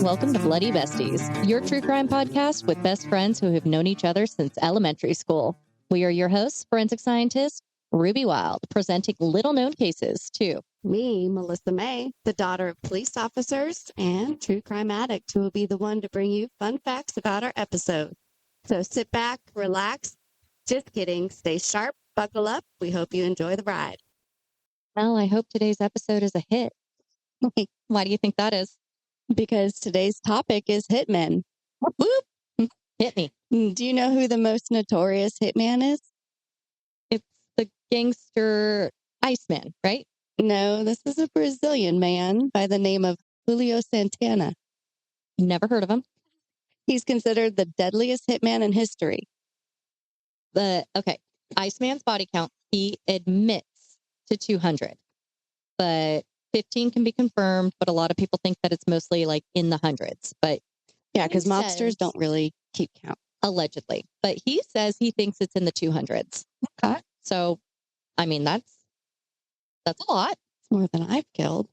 Welcome to Bloody Besties, your true crime podcast with best friends who have known each other since elementary school. We are your hosts, forensic scientist Ruby Wilde, presenting little-known cases to me, Melissa May, the daughter of police officers and true crime addict, who will be the one to bring you fun facts about our episode. So sit back, relax. Just kidding. Stay sharp, buckle up. We hope you enjoy the ride. Well, I hope today's episode is a hit. Why do you think that is? Because today's topic is hitmen. Whoop. Hit me. Do you know who the most notorious hitman is? It's the gangster Iceman, right? No, this is a Brazilian man by the name of Julio Santana. Never heard of him. He's considered the deadliest hitman in history. Iceman's body count, he admits to 200, but 15 can be confirmed, but a lot of people think that it's mostly like in the hundreds. But yeah, because mobsters don't really keep count. Allegedly. But he says he thinks it's in the 200s. Okay. So, I mean, that's a lot. It's more than I've killed.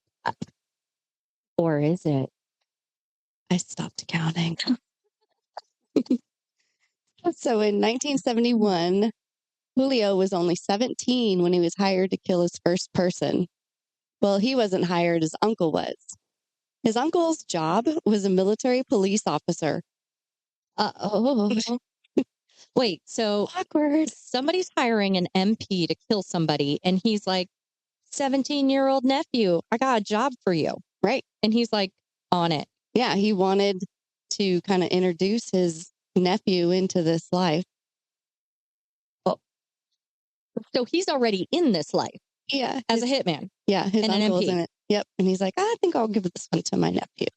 Or is it? I stopped counting. So in 1971, Julio was only 17 when he was hired to kill his first person. Well, he wasn't hired, his uncle was. His uncle's job was a military police officer. Wait, so awkward. Somebody's hiring an MP to kill somebody, and he's like, 17-year-old nephew, I got a job for you. Right. And he's like, on it. Yeah, he wanted to kind of introduce his nephew into this life. Well, so he's already in this life. Yeah. As a hitman. Yeah, his uncle's in it. Yep. And he's like, I think I'll give this one to my nephew.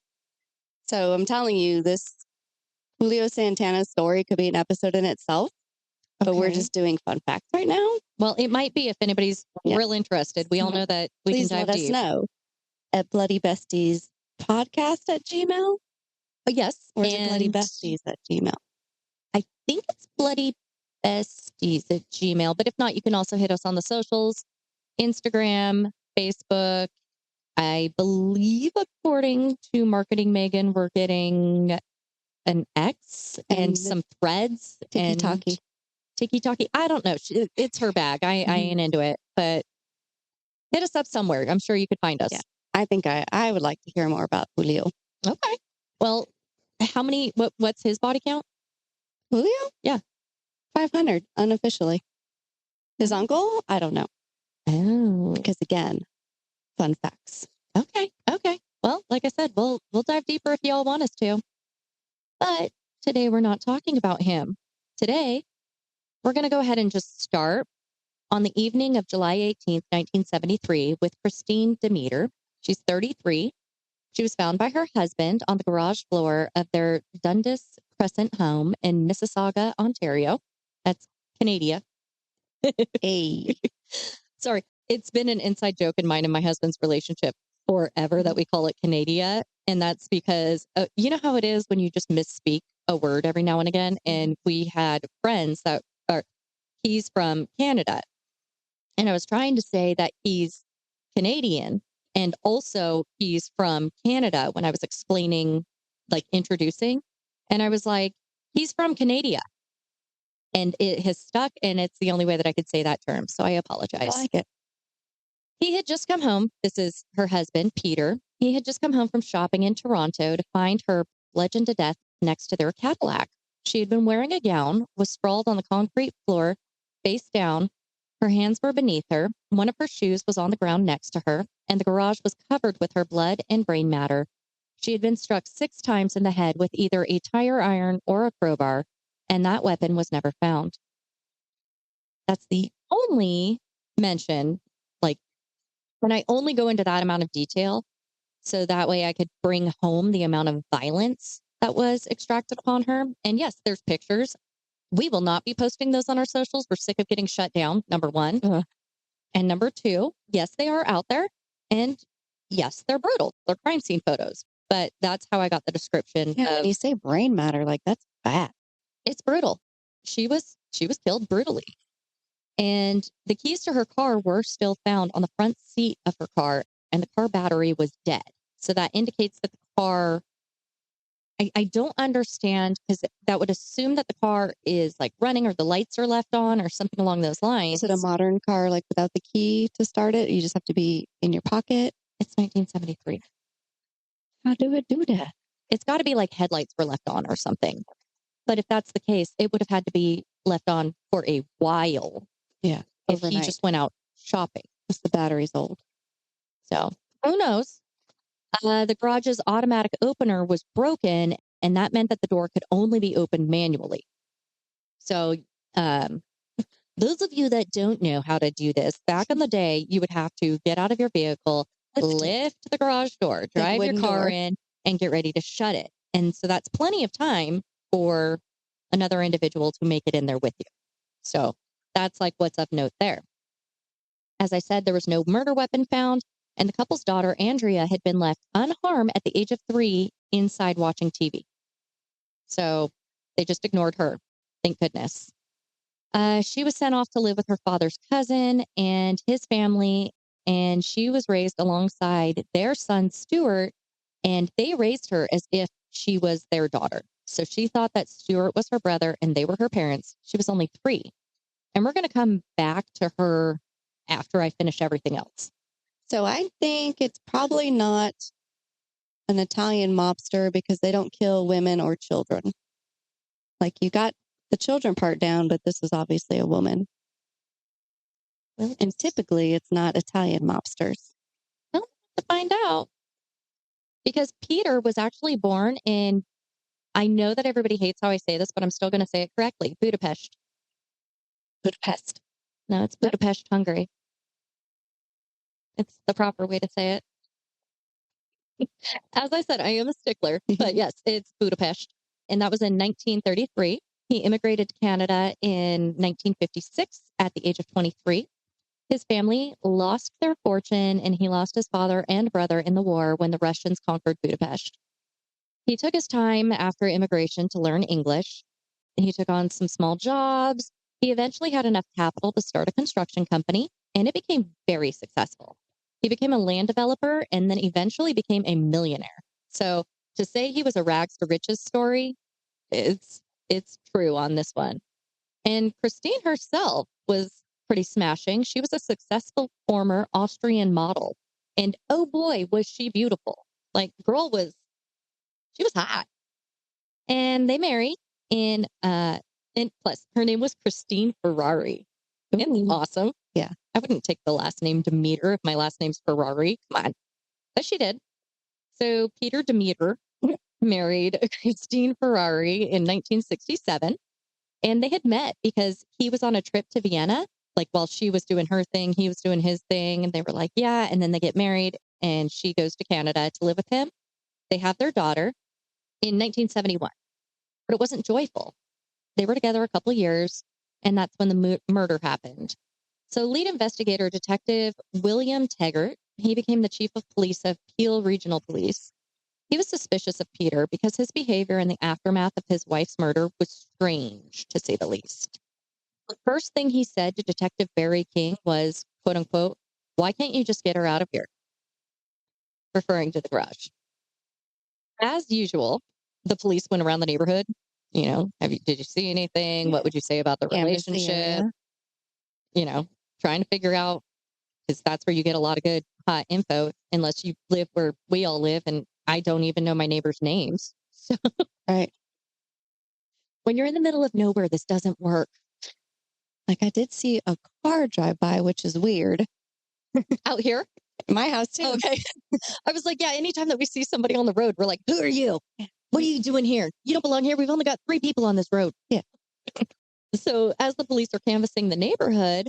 So I'm telling you, this Julio Santana story could be an episode in itself, but we're just doing fun facts right now. Well, it might be if anybody's real interested. We all know that we Please can dive let us know at Bloody Besties podcast at Gmail. Oh, yes. Or is it Bloody Besties at Gmail? I think it's Bloody Besties at Gmail, but if not, you can also hit us on the socials, Instagram, Facebook. I believe, according to Marketing Megan, we're getting an X and some threads. Tiki-talkie. Tiki-talkie. I don't know. It's her bag. I ain't into it, but hit us up somewhere. I'm sure you could find us. Yeah. I think I would like to hear more about Julio. Okay. Well, what's his body count? Julio? Yeah. 500 unofficially. His uncle? I don't know. Oh. Because again, fun facts. Okay. Well, like I said, we'll dive deeper if y'all want us to. But today we're not talking about him. Today, we're going to go ahead and just start on the evening of July 18th, 1973 with Christine Demeter. She's 33. She was found by her husband on the garage floor of their Dundas Crescent home in Mississauga, Ontario. That's Canada. Hey. Sorry. It's been an inside joke in mine and my husband's relationship forever that we call it Canada. And that's because, you know how it is when you just misspeak a word every now and again? And we had friends that he's from Canada. And I was trying to say that he's Canadian and also he's from Canada when I was explaining, like introducing. And I was like, he's from Canada. And it has stuck, and it's the only way that I could say that term. So I apologize. I like it. He had just come home. This is her husband, Peter. He had just come home from shopping in Toronto to find her bludgeoned to death next to their Cadillac. She had been wearing a gown, was sprawled on the concrete floor, face down. Her hands were beneath her. One of her shoes was on the ground next to her, and the garage was covered with her blood and brain matter. She had been struck 6 times in the head with either a tire iron or a crowbar, and that weapon was never found. That's the only mention, when I only go into that amount of detail, so that way I could bring home the amount of violence that was extracted upon her. And yes, there's pictures. We will not be posting those on our socials. We're sick of getting shut down, number one. And number two, yes, they are out there. And yes, they're brutal. They're crime scene photos. But that's how I got the description. Yeah, when you say brain matter, like that's bad. It's brutal. She was killed brutally. And the keys to her car were still found on the front seat of her car, and the car battery was dead. So that indicates that the car I don't understand because that would assume that the car is like running or the lights are left on or something along those lines. Is it a modern car, like without the key to start it? You just have to be in your pocket. It's 1973. How do it do that? It's got to be like headlights were left on or something. But if that's the case, it would have had to be left on for a while. Yeah. If he just went out shopping. Because the battery's old. So who knows? The garage's automatic opener was broken, and that meant that the door could only be opened manually. So, those of you that don't know how to do this, back in the day, you would have to get out of your vehicle, lift the garage door, drive your car in, and get ready to shut it. And so that's plenty of time for another individual to make it in there with you. So that's like what's of note there. As I said, there was no murder weapon found, and the couple's daughter, Andrea, had been left unharmed at the age of 3 inside watching TV. So they just ignored her. Thank goodness. She was sent off to live with her father's cousin and his family, and she was raised alongside their son, Stuart, and they raised her as if she was their daughter. So she thought that Stuart was her brother and they were her parents. She was only 3. And we're going to come back to her after I finish everything else. So I think it's probably not an Italian mobster because they don't kill women or children. Like you got the children part down, but this is obviously a woman. Well, and typically it's not Italian mobsters. We'll have to find out. Because Peter was actually born in, I know that everybody hates how I say this, but I'm still going to say it correctly, Budapest. Budapest. No, it's Budapest, Hungary. It's the proper way to say it. As I said, I am a stickler, but yes, it's Budapest. And that was in 1933. He immigrated to Canada in 1956 at the age of 23. His family lost their fortune and he lost his father and brother in the war when the Russians conquered Budapest. He took his time after immigration to learn English. He took on some small jobs. He eventually had enough capital to start a construction company, and it became very successful. He became a land developer and then eventually became a millionaire. So to say he was a rags to riches story, it's true on this one. And Christine herself was pretty smashing. She was a successful former Austrian model. And oh boy, was she beautiful. Like girl she was hot. And they married and plus her name was Christine Ferrari. Isn't that awesome? Yeah. I wouldn't take the last name Demeter if my last name's Ferrari. Come on. But she did. So Peter Demeter married Christine Ferrari in 1967. And they had met because he was on a trip to Vienna. Like while she was doing her thing, he was doing his thing. And they were like, yeah. And then they get married and she goes to Canada to live with him. They have their daughter in 1971. But it wasn't joyful. They were together a couple of years. And that's when the murder happened. So lead investigator detective William Taggart, he became the chief of police of Peel Regional Police. He was suspicious of Peter because his behavior in the aftermath of his wife's murder was strange, to say the least. The first thing he said to Detective Barry King was, quote unquote, why can't you just get her out of here? Referring to the garage. As usual, the police went around the neighborhood. You know, did you see anything? Yeah. What would you say about the relationship? You know, trying to figure out, because that's where you get a lot of good hot info, unless you live where we all live. And I don't even know my neighbors' names. So, right. When you're in the middle of nowhere, this doesn't work. Like I did see a car drive by, which is weird. Out here? My house too. Okay. I was like, yeah, anytime that we see somebody on the road, we're like, who are you? What are you doing here? You don't belong here. We've only got 3 people on this road. Yeah. So as the police are canvassing the neighborhood,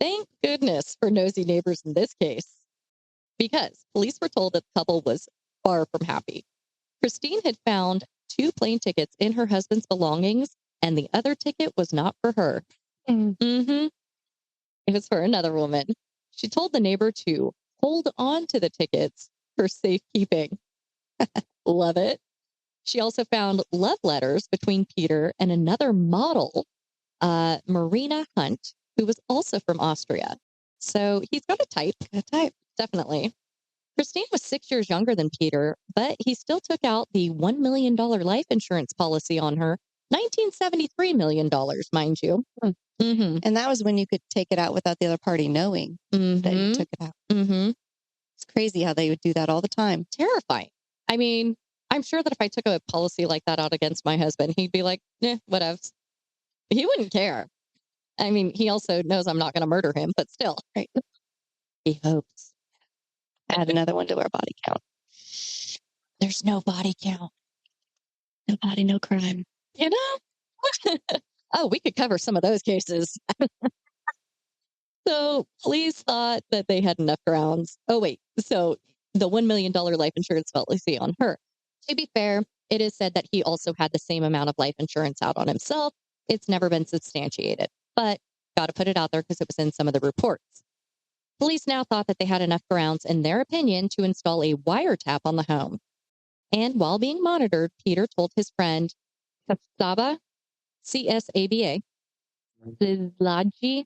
thank goodness for nosy neighbors in this case, because police were told that the couple was far from happy. Christine had found 2 plane tickets in her husband's belongings, and the other ticket was not for her. It was for another woman. She told the neighbor to hold on to the tickets for safekeeping. Love it. She also found love letters between Peter and another model, Marina Hunt, who was also from Austria. So he's got a type. Definitely. Christine was 6 years younger than Peter, but he still took out the $1 million life insurance policy on her. $1973 million, mind you. Mm-hmm. And that was when you could take it out without the other party knowing that you took it out. Mm-hmm. It's crazy how they would do that all the time. Terrifying. I mean, I'm sure that if I took a policy like that out against my husband, he'd be like, whatever. He wouldn't care. I mean, he also knows I'm not going to murder him, but still. Right. He hopes. Add another one to our body count. There's no body count. No body, no crime. You know? Oh, we could cover some of those cases. So police thought that they had enough grounds. Oh, wait. So the $1 million life insurance policy on her. To be fair, it is said that he also had the same amount of life insurance out on himself. It's never been substantiated, but got to put it out there because it was in some of the reports. Police now thought that they had enough grounds, in their opinion, to install a wiretap on the home. And while being monitored, Peter told his friend, Csaba, C-S-A-B-A, Szilagyi,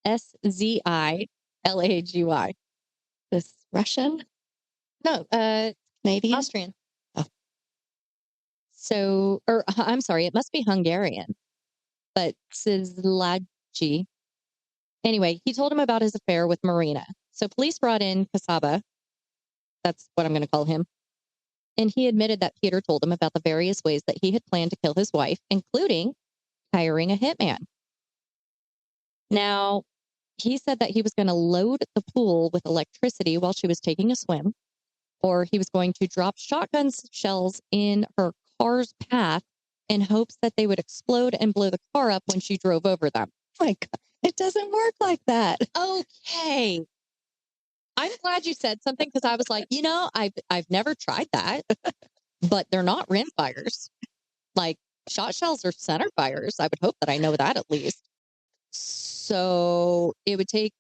S-Z-I-L-A-G-Y. This Russian? No, Canadian? Austrian. Oh. So, or I'm sorry, it must be Hungarian, but Szilagyi. Anyway, he told him about his affair with Marina. So police brought in Csaba. That's what I'm going to call him. And he admitted that Peter told him about the various ways that he had planned to kill his wife, including hiring a hitman. Now, he said that he was going to load the pool with electricity while she was taking a swim, or he was going to drop shotgun shells in her car's path in hopes that they would explode and blow the car up when she drove over them. Oh my God, it doesn't work like that. Okay. I'm glad you said something because I was like, I've never tried that, but they're not rim fires. Like shot shells are center fires. I would hope that I know that at least. So it would take,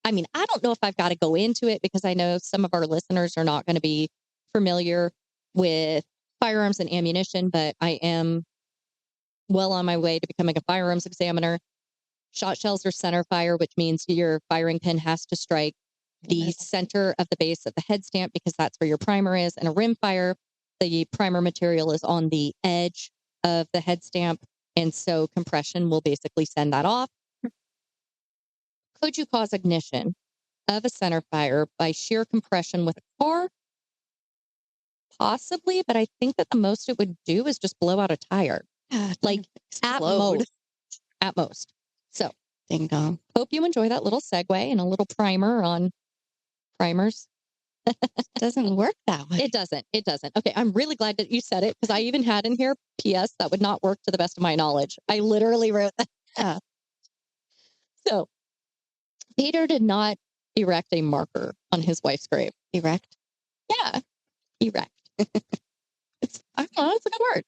I mean, I don't know if I've got to go into it because I know some of our listeners are not going to be familiar with firearms and ammunition, but I am well on my way to becoming a firearms examiner. Shot shells are center fire, which means your firing pin has to strike the center of the base of the head stamp because that's where your primer is. And a rim fire, the primer material is on the edge of the head stamp. And so compression will basically send that off. Could you cause ignition of a center fire by sheer compression with a car? Possibly, but I think that the most it would do is just blow out a tire. Like Explode. At most. So, ding dong. Hope you enjoy that little segue and a little primer on primers. It doesn't work that way. It doesn't. Okay, I'm really glad that you said it because I even had in here, P.S., that would not work to the best of my knowledge. I literally wrote that. Yeah. So, Peter did not erect a marker on his wife's grave. Erect? Yeah, erect. I don't know, it's a good word.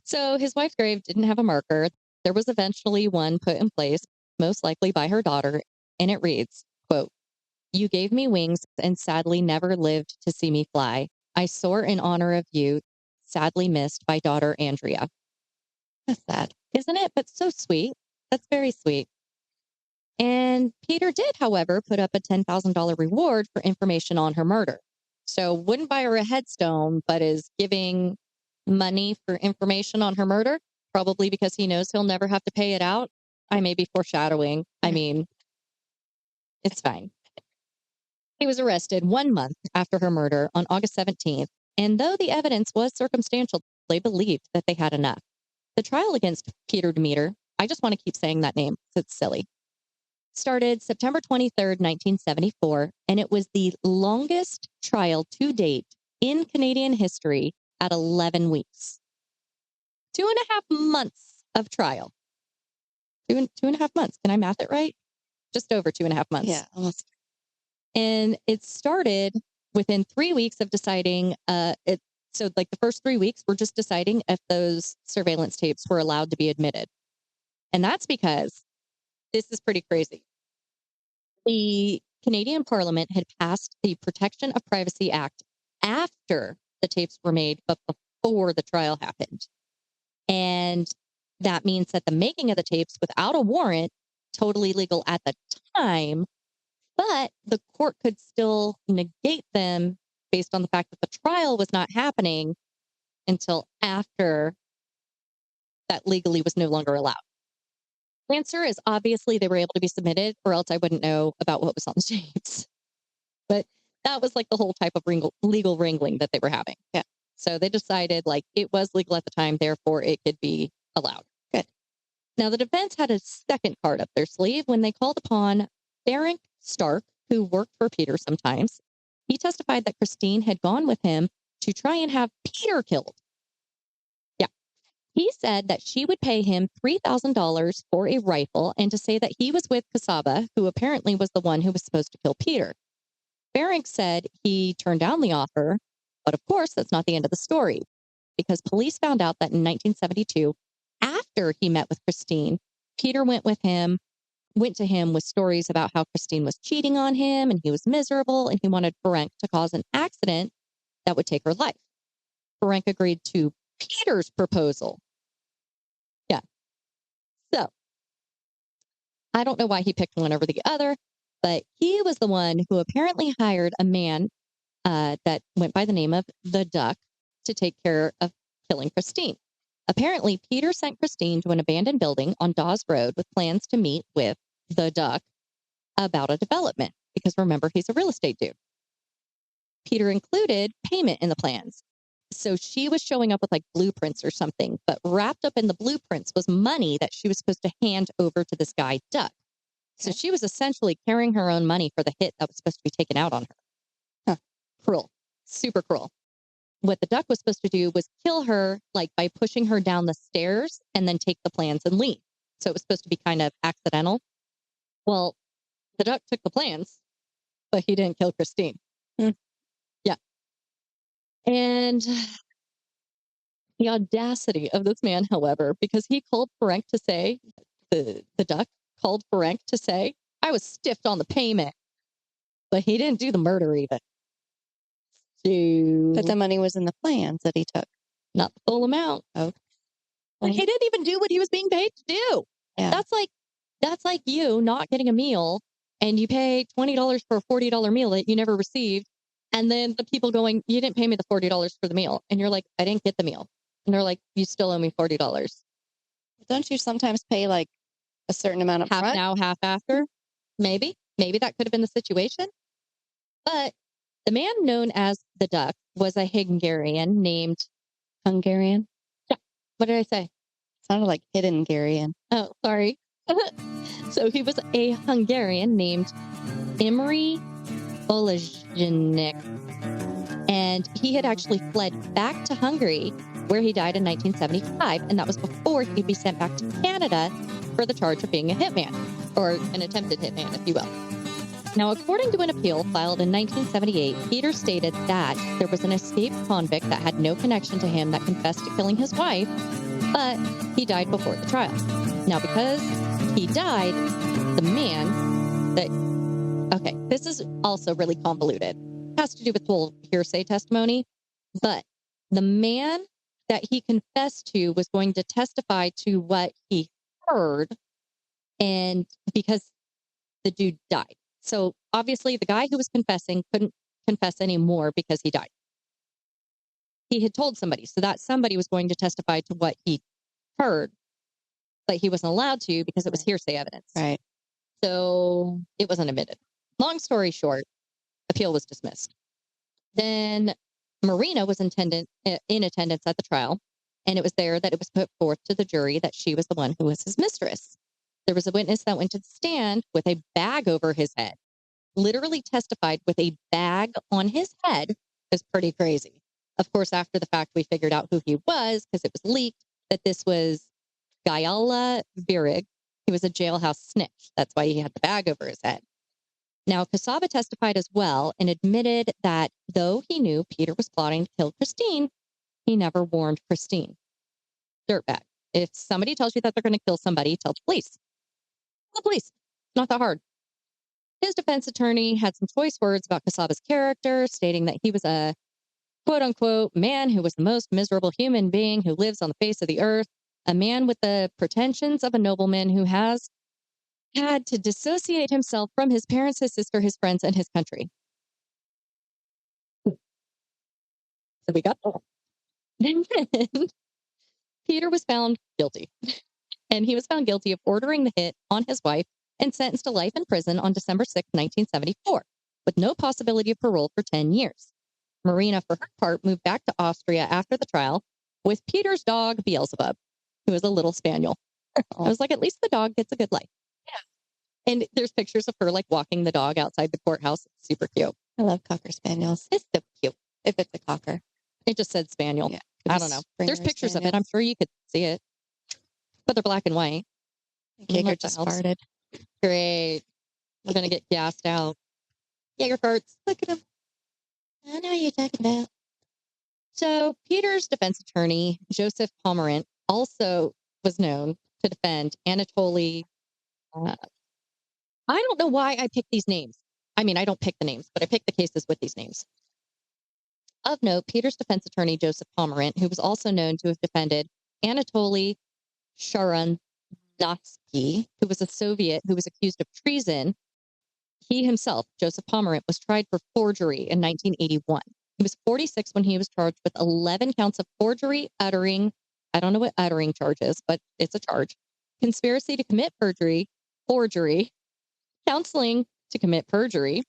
So his wife's grave didn't have a marker. There was eventually one put in place, most likely by her daughter, and it reads, quote, "You gave me wings and sadly never lived to see me fly. I soar in honor of you, sadly missed by daughter Andrea." That's sad, isn't it? But so sweet. That's very sweet. And Peter did, however, put up a $10,000 reward for information on her murder. So wouldn't buy her a headstone, but is giving money for information on her murder, probably because he knows he'll never have to pay it out. I may be foreshadowing. I mean, it's fine. He was arrested 1 month after her murder on August 17th. And though the evidence was circumstantial, they believed that they had enough. The trial against Peter Demeter, I just want to keep saying that name because it's silly, started September 23rd, 1974, and it was the longest trial to date in Canadian history at 11 weeks. 2.5 months of trial. Two and a half months. Can I math it right? Just over 2.5 months. Yeah, almost. And it started within 3 weeks of deciding, so like the first 3 weeks, we're just deciding if those surveillance tapes were allowed to be admitted. And that's because this is pretty crazy. The Canadian Parliament had passed the Protection of Privacy Act after the tapes were made, but before the trial happened. And that means that the making of the tapes without a warrant, totally legal at the time, but but the court could still negate them based on the fact that the trial was not happening until after that legally was no longer allowed. Answer is obviously they were able to be submitted, or else I wouldn't know about what was on the tapes. But that was like the whole type of legal wrangling that they were having. Yeah. So they decided like it was legal at the time, therefore it could be allowed. Good. Now the defense had a second card up their sleeve when they called upon Ferenc Stark, who worked for Peter sometimes. He testified that Christine had gone with him to try and have Peter killed. Yeah. He said that she would pay him $3,000 for a rifle and to say that he was with Casaba, who apparently was the one who was supposed to kill Peter. Ferenc said he turned down the offer, but of course, that's not the end of the story, because police found out that in 1972, after he met with Christine, Peter went to him with stories about how Christine was cheating on him and he was miserable and he wanted Ferenc to cause an accident that would take her life. Ferenc agreed to Peter's proposal. Yeah. So, I don't know why he picked one over the other, but he was the one who apparently hired a man that went by the name of the Duck to take care of killing Christine. Apparently, Peter sent Christine to an abandoned building on Dawes Road with plans to meet with the Duck about a development, because remember, he's a real estate dude. Peter included payment in the plans. So she was showing up with like blueprints or something, but wrapped up in the blueprints was money that she was supposed to hand over to this guy, Duck. So she was essentially carrying her own money for the hit that was supposed to be taken out on her. Huh. Cruel. Super cruel. What the Duck was supposed to do was kill her, like by pushing her down the stairs and then take the plans and leave. So it was supposed to be kind of accidental. Well, the Duck took the plans, but he didn't kill Christine. Yeah. And the audacity of this man, however, because he called Ferenc to say, the Duck called Ferenc to say, I was stiffed on the payment, but he didn't do the murder even. But the money was in the plans that he took. Not the full amount. Okay. Like, he didn't even do what he was being paid to do. Yeah. That's like you not getting a meal and you pay $20 for a $40 meal that you never received. And then the people going, you didn't pay me the $40 for the meal. And you're like, I didn't get the meal. And they're like, you still owe me $40. Don't you sometimes pay like a certain amount of half front? now, half after? Maybe that could have been the situation. But the man known as the Duck was a Hungarian named Hungarian? Yeah. What did I say? Sounded like hidden Garian. Oh, sorry. So he was a Hungarian named Imre Olajnik. And he had actually fled back to Hungary, where he died in 1975. And that was before he'd be sent back to Canada for the charge of being a hitman, or an attempted hitman, if you will. Now, according to an appeal filed in 1978, Peter stated that there was an escaped convict that had no connection to him that confessed to killing his wife, but he died before the trial. Now, because he died, the man that... Okay, this is also really convoluted. It has to do with whole hearsay testimony, but the man that he confessed to was going to testify to what he heard, and because the dude died. So obviously the guy who was confessing couldn't confess anymore because he died. He had told somebody, so that somebody was going to testify to what he heard, but he wasn't allowed to because it was hearsay evidence. Right. So it wasn't admitted. Long story short, appeal was dismissed. Then Marina was in attendance at the trial, and it was there that it was put forth to the jury that she was the one who was his mistress. There was a witness that went to the stand with a bag over his head, literally testified with a bag on his head. It was pretty crazy. Of course, after the fact, we figured out who he was because it was leaked that this was Gayala Virig. He was a jailhouse snitch. That's why he had the bag over his head. Now, Casaba testified as well and admitted that though he knew Peter was plotting to kill Christine, he never warned Christine. Dirtbag. If somebody tells you that they're going to kill somebody, tell the police. Tell the police. Not that hard. His defense attorney had some choice words about Casaba's character, stating that he was a quote-unquote man who was the most miserable human being who lives on the face of the earth, a man with the pretensions of a nobleman who has had to dissociate himself from his parents, his sister, his friends, and his country. So we got that. Then Peter was found guilty, and he was found guilty of ordering the hit on his wife and sentenced to life in prison on December 6, 1974, with no possibility of parole for 10 years. Marina, for her part, moved back to Austria after the trial with Peter's dog, Beelzebub, who was a little spaniel. I was like, at least the dog gets a good life. Yeah. And there's pictures of her like walking the dog outside the courthouse. It's super cute. I love Cocker Spaniels. It's so cute. If it's a Cocker. It just said spaniel. Yeah. I don't know. There's pictures of it. I'm sure you could see it. But they're black and white. Jaeger just farted. Great. We're going to get gassed out. Jaeger farts. Look at him. I know what you're talking about. So Peter's defense attorney, Joseph Pomerant, also was known to defend Anatoly. I don't know why I picked these names. I mean, I don't pick the names, but I pick the cases with these names. Of note, Peter's defense attorney, Joseph Pomerant, who was also known to have defended Anatoly Sharansky, who was a Soviet who was accused of treason. He himself, Joseph Pomerant, was tried for forgery in 1981. He was 46 when he was charged with 11 counts of forgery, uttering, I don't know what uttering charge is, but it's a charge, conspiracy to commit perjury, forgery, counseling to commit perjury,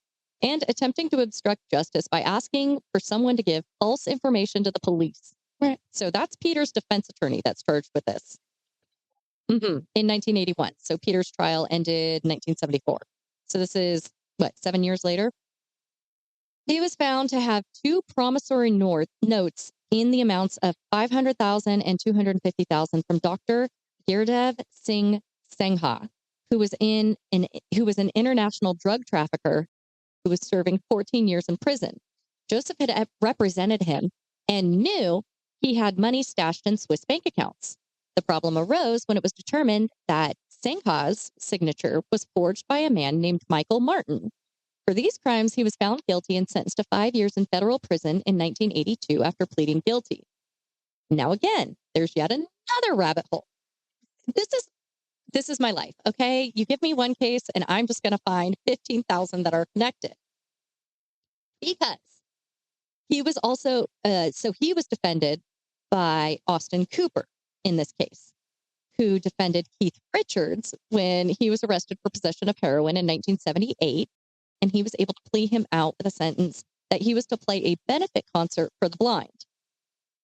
and attempting to obstruct justice by asking for someone to give false information to the police. Right. So that's Peter's defense attorney that's charged with this. In 1981. So Peter's trial ended in 1974. So this is, 7 years later? He was found to have two promissory notes in the amounts of $500,000 and $250,000 from Dr. Girdev Singh Sangha, who was an international drug trafficker who was serving 14 years in prison. Joseph had represented him and knew he had money stashed in Swiss bank accounts. The problem arose when it was determined that Sangha's signature was forged by a man named Michael Martin. For these crimes, he was found guilty and sentenced to 5 years in federal prison in 1982 after pleading guilty. Now again, there's yet another rabbit hole. This is my life, okay? You give me one case and I'm just going to find 15,000 that are connected. Because he was also, he was defended by Austin Cooper in this case, who defended Keith Richards when he was arrested for possession of heroin in 1978. And he was able to plea him out with a sentence that he was to play a benefit concert for the blind.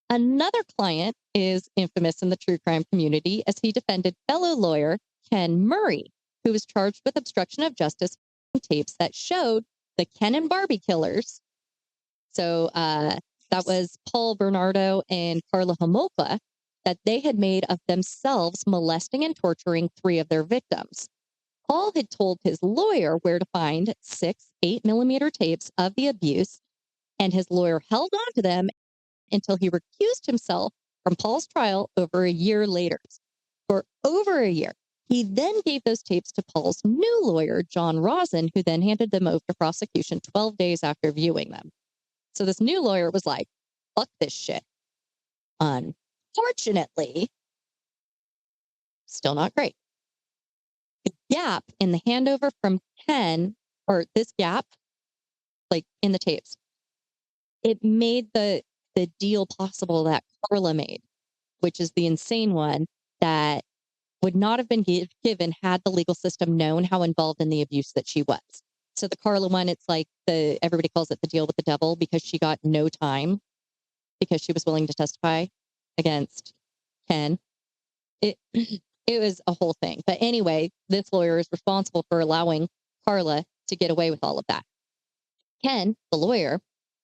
Another client is infamous in the true crime community as he defended fellow lawyer Ken Murray, who was charged with obstruction of justice on tapes that showed the Ken and Barbie killers. So that was Paul Bernardo and Carla Homolka, that they had made of themselves molesting and torturing 3 of their victims. Paul had told his lawyer where to find 6 8mm tapes of the abuse, and his lawyer held on to them until he recused himself from Paul's trial over a year later. For over a year, he then gave those tapes to Paul's new lawyer, John Rosen, who then handed them over to prosecution 12 days after viewing them. So this new lawyer was like, fuck this shit. Unfortunately, still not great. The gap in the handover from Ken, or this gap, like in the tapes, it made the deal possible that Carla made, which is the insane one that would not have been given had the legal system known how involved in the abuse that she was. So the Carla one, it's like everybody calls it the deal with the devil because she got no time because she was willing to testify against Ken. It was a whole thing. But anyway, this lawyer is responsible for allowing Carla to get away with all of that. Ken, the lawyer,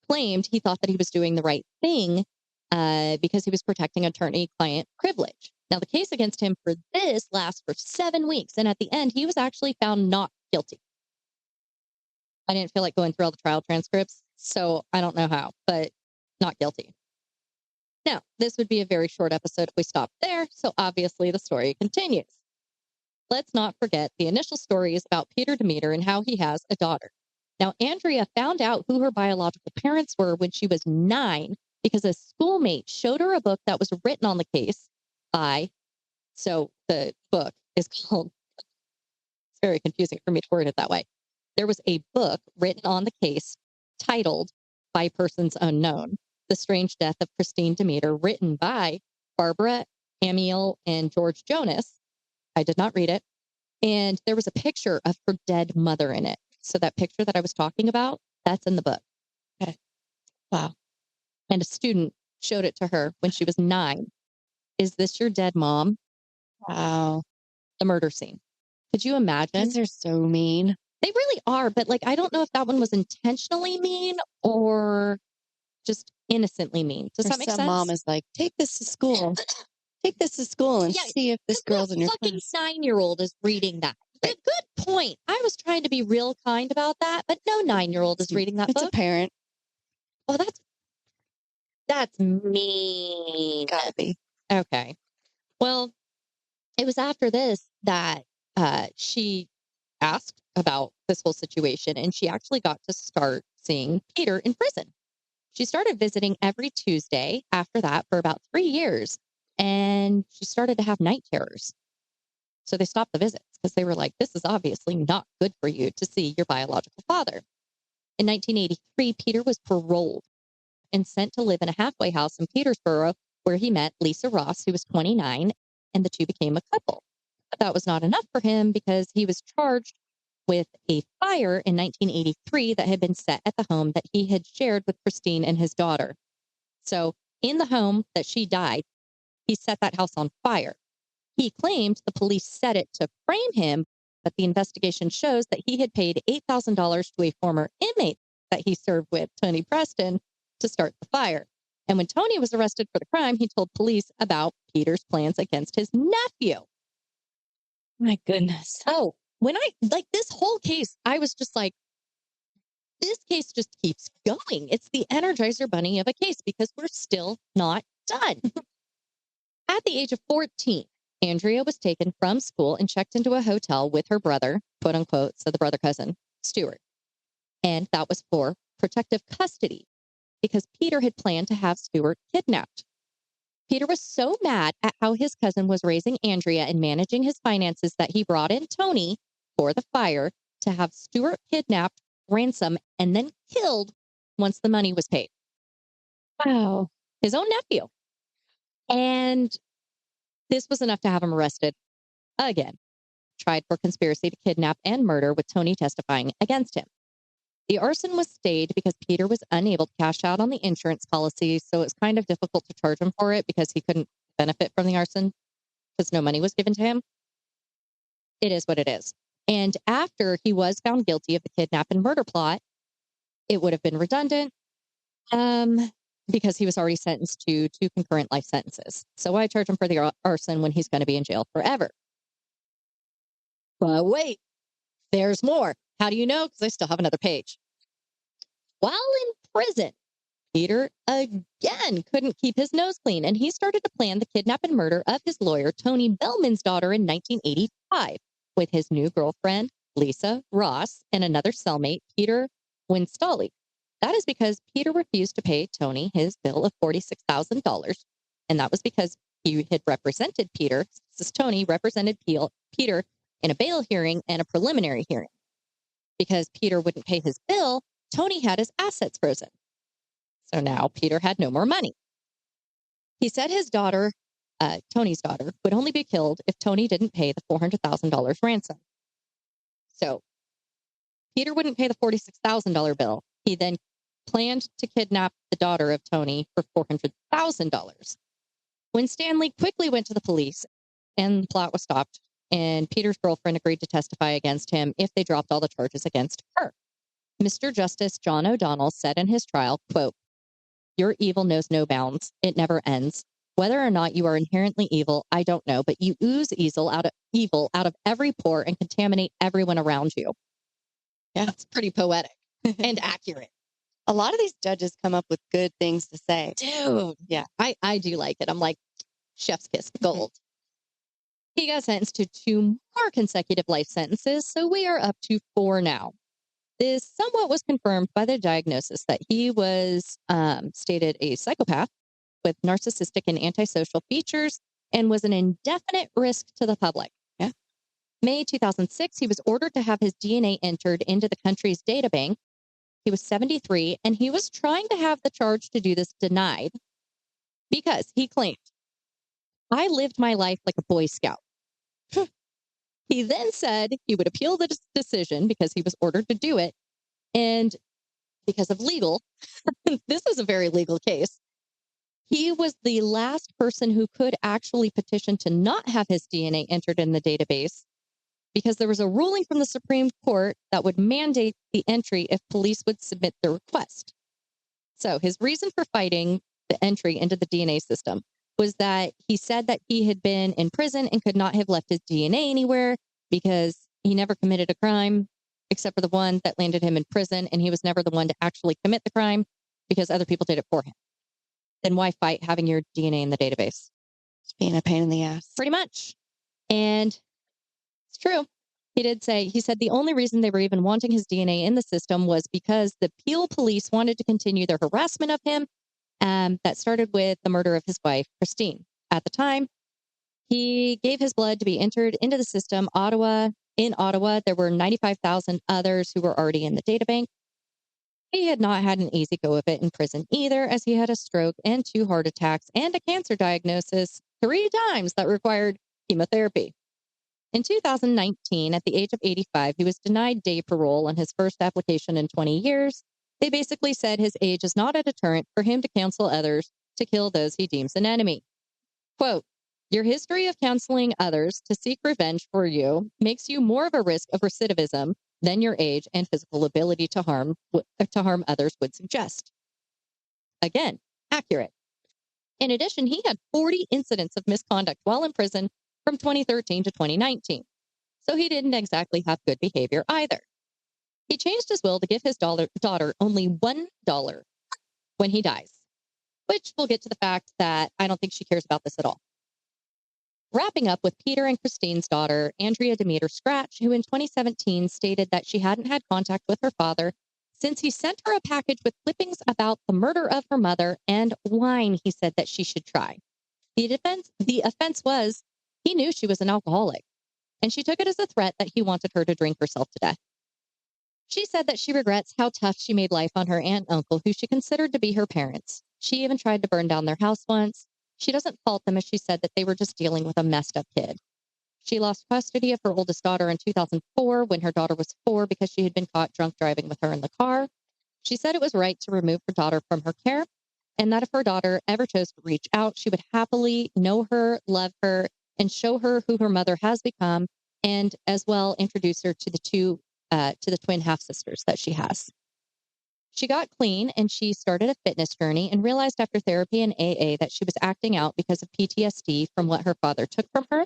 claimed he thought that he was doing the right thing because he was protecting attorney-client privilege. Now, the case against him for this lasts for 7 weeks. And at the end, he was actually found not guilty. I didn't feel like going through all the trial transcripts, so I don't know how, but not guilty. Now, this would be a very short episode if we stopped there, so obviously the story continues. Let's not forget the initial story is about Peter Demeter and how he has a daughter. Now, Andrea found out who her biological parents were when she was 9 because a schoolmate showed her a book that was written on the case by, so the book is called, it's very confusing for me to word it that way. There was a book written on the case titled By Persons Unknown, The Strange Death of Christine Demeter, written by Barbara Amiel and George Jonas. I did not read it. And there was a picture of her dead mother in it. So that picture that I was talking about, that's in the book. Okay. Wow. And a student showed it to her when she was 9. Is this your dead mom? Wow. The murder scene. Could you imagine? They're so mean. They really are, but like I don't know if that one was intentionally mean or just innocently mean. Does that make Some sense? mom is like, take this to school. Take this to school and see if this girl's in your fucking class. 9-year-old is reading that. Good point. I was trying to be real kind about that, but no 9-year-old is reading that book. It's a parent. Oh, that's mean. Gotta be. Okay. Well, it was after this that she asked about this whole situation, and she actually got to start seeing Peter in prison. She started visiting every Tuesday after that for about 3 years, and she started to have night terrors. So they stopped the visits because they were like, this is obviously not good for you to see your biological father. In 1983, Peter was paroled and sent to live in a halfway house in Petersboro, where he met Lisa Ross, who was 29, and the two became a couple. But that was not enough for him because he was charged with a fire in 1983 that had been set at the home that he had shared with Christine and his daughter. So in the home that she died, he set that house on fire. He claimed the police set it to frame him, but the investigation shows that he had paid $8,000 to a former inmate that he served with, Tony Preston, to start the fire. And when Tony was arrested for the crime, he told police about Peter's plans against his nephew. My goodness. Oh, when I, like this whole case, I was just like, this case just keeps going. It's the Energizer Bunny of a case because we're still not done. At the age of 14, Andrea was taken from school and checked into a hotel with her brother, quote unquote, so the brother cousin, Stuart. And that was for protective custody because Peter had planned to have Stuart kidnapped. Peter was so mad at how his cousin was raising Andrea and managing his finances that he brought in Tony for the fire to have Stuart kidnapped, ransomed, and then killed once the money was paid. Wow. His own nephew. And this was enough to have him arrested again, tried for conspiracy to kidnap and murder with Tony testifying against him. The arson was stayed because Peter was unable to cash out on the insurance policy, so it's kind of difficult to charge him for it because he couldn't benefit from the arson because no money was given to him. It is what it is. And after he was found guilty of the kidnap and murder plot, it would have been redundant because he was already sentenced to 2 concurrent life sentences. So why charge him for the arson when he's going to be in jail forever? But wait, there's more. How do you know? Because I still have another page. While in prison, Peter again couldn't keep his nose clean, and he started to plan the kidnap and murder of his lawyer, Tony Bellman's daughter, in 1985 with his new girlfriend, Lisa Ross, and another cellmate, Peter Winstally. That is because Peter refused to pay Tony his bill of $46,000, and that was because he had represented Peter. This is Tony represented Peter in a bail hearing and a preliminary hearing. Because Peter wouldn't pay his bill, Tony had his assets frozen. So now Peter had no more money. He said his daughter, Tony's daughter, would only be killed if Tony didn't pay the $400,000 ransom. So Peter wouldn't pay the $46,000 bill. He then planned to kidnap the daughter of Tony for $400,000. When Stanley quickly went to the police and the plot was stopped, and Peter's girlfriend agreed to testify against him if they dropped all the charges against her. Mr. Justice John O'Donnell said in his trial, quote, "Your evil knows no bounds. It never ends. Whether or not you are inherently evil, I don't know, but you ooze evil out of every pore and contaminate everyone around you." Yeah, it's pretty poetic and accurate. A lot of these judges come up with good things to say. Dude. Yeah. I do like it. I'm like, chef's kiss, gold. He got sentenced to 2 more consecutive life sentences, so we are up to 4 now. This somewhat was confirmed by the diagnosis that he was stated a psychopath with narcissistic and antisocial features and was an indefinite risk to the public. Yeah. May 2006, he was ordered to have his DNA entered into the country's data bank. He was 73, and he was trying to have the charge to do this denied because he claimed, "I lived my life like a Boy Scout." He then said he would appeal the decision because he was ordered to do it. And because of legal, this is a very legal case. He was the last person who could actually petition to not have his DNA entered in the database because there was a ruling from the Supreme Court that would mandate the entry if police would submit the request. So his reason for fighting the entry into the DNA system was that he said that he had been in prison and could not have left his DNA anywhere because he never committed a crime except for the one that landed him in prison, and he was never the one to actually commit the crime because other people did it for him. Then why fight having your DNA in the database? It's being a pain in the ass. Pretty much. And it's true. He said the only reason they were even wanting his DNA in the system was because the Peel police wanted to continue their harassment of him that started with the murder of his wife, Christine. At the time, he gave his blood to be entered into the system. In Ottawa, there were 95,000 others who were already in the databank. He had not had an easy go of it in prison either, as he had a stroke and 2 heart attacks and a cancer diagnosis 3 times that required chemotherapy. In 2019, at the age of 85, he was denied day parole on his first application in 20 years. They basically said his age is not a deterrent for him to counsel others to kill those he deems an enemy. Quote, "Your history of counseling others to seek revenge for you makes you more of a risk of recidivism than your age and physical ability to harm others would suggest." Again, accurate. In addition, he had 40 incidents of misconduct while in prison from 2013 to 2019. So he didn't exactly have good behavior either. He changed his will to give his daughter only $1 when he dies, which we'll get to the fact that I don't think she cares about this at all. Wrapping up with Peter and Christine's daughter, Andrea Demeter Scratch, who in 2017 stated that she hadn't had contact with her father since he sent her a package with clippings about the murder of her mother and wine he said that she should try. The offense was he knew she was an alcoholic, and she took it as a threat that he wanted her to drink herself to death. She said that she regrets how tough she made life on her aunt and uncle, who she considered to be her parents. She even tried to burn down their house once. She doesn't fault them, as she said that they were just dealing with a messed up kid. She lost custody of her oldest daughter in 2004 when her daughter was 4 because she had been caught drunk driving with her in the car. She said it was right to remove her daughter from her care, and that if her daughter ever chose to reach out, she would happily know her, love her, and show her who her mother has become, and as well introduce her to the twin half-sisters that she has. She got clean and she started a fitness journey and realized after therapy and AA that she was acting out because of PTSD from what her father took from her.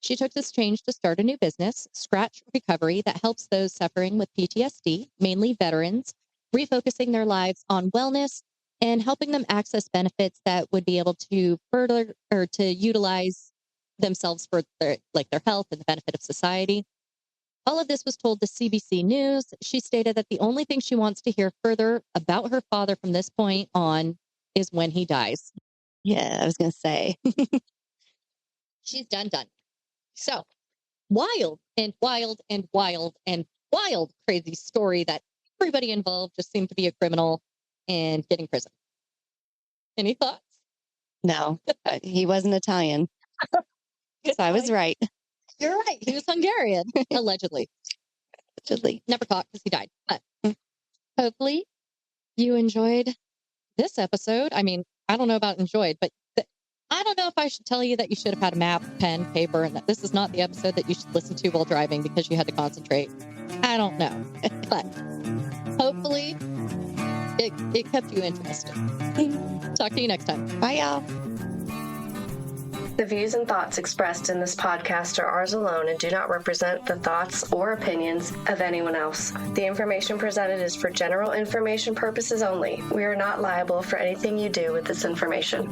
She took this change to start a new business, Scratch Recovery, that helps those suffering with PTSD, mainly veterans, refocusing their lives on wellness and helping them access benefits that would be able to further or to utilize themselves for their health and the benefit of society. All of this was told to CBC News. She stated that the only thing she wants to hear further about her father from this point on is when he dies. Yeah, I was going to say. She's done. So, wild crazy story that everybody involved just seemed to be a criminal and getting prison. Any thoughts? No, he wasn't Italian. So I was right. You're right. He was Hungarian, allegedly. Never caught because he died. But hopefully you enjoyed this episode. I mean, I don't know about enjoyed, but I don't know if I should tell you that you should have had a map, pen, paper, and that this is not the episode that you should listen to while driving because you had to concentrate. I don't know. But hopefully it kept you interested. Talk to you next time. Bye, y'all. The views and thoughts expressed in this podcast are ours alone and do not represent the thoughts or opinions of anyone else. The information presented is for general information purposes only. We are not liable for anything you do with this information.